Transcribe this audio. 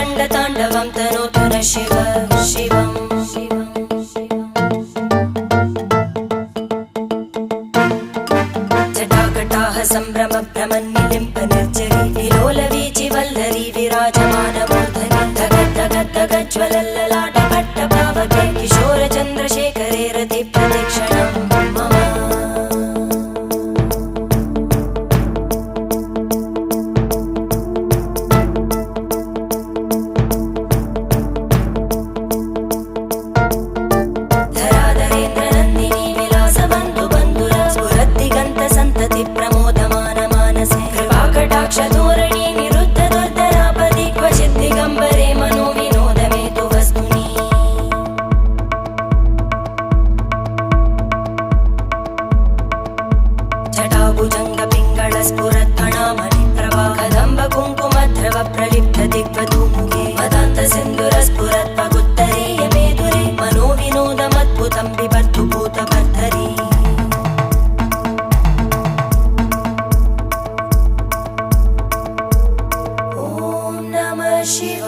रङ्गताण्डवं तनोतु न शिव शिवम् जटाकटाः सम्भ्रमभ्रमन्निलिम्प निर्जरी विलोलवीचि वल्लरी विराजमानमूर्धनि धगज्ज्वलल्ललाटपट्टपावके किशोरचन्द्रशेखरे रतिप्रतिक्षणं मम धराधरेन्द्रनन्दिनी विलासबन्धुबन्धुर स्फुरद्दिगन्तसन्तति प्रमोदमान मानसे कृपाकटाक्षधोरणी निरुद्ध दुर्धरापदि क्वचित् दिगम्बरे मनो विनोदमेतु वस्तुनि जटाभुजङ्गपिङ्गळस्फुरत्फणामणिप्रभा कदम्बकुङ्कुमद्रव प्रलिप्त दिग्वधूमुखे मदान्तसिन्धुरस्फुरत्पगुत्तरीयमेधुरे मनो विनोदमद्भुतं बिभर्तु भूतभर्धरी ॐ नमः शिवाय।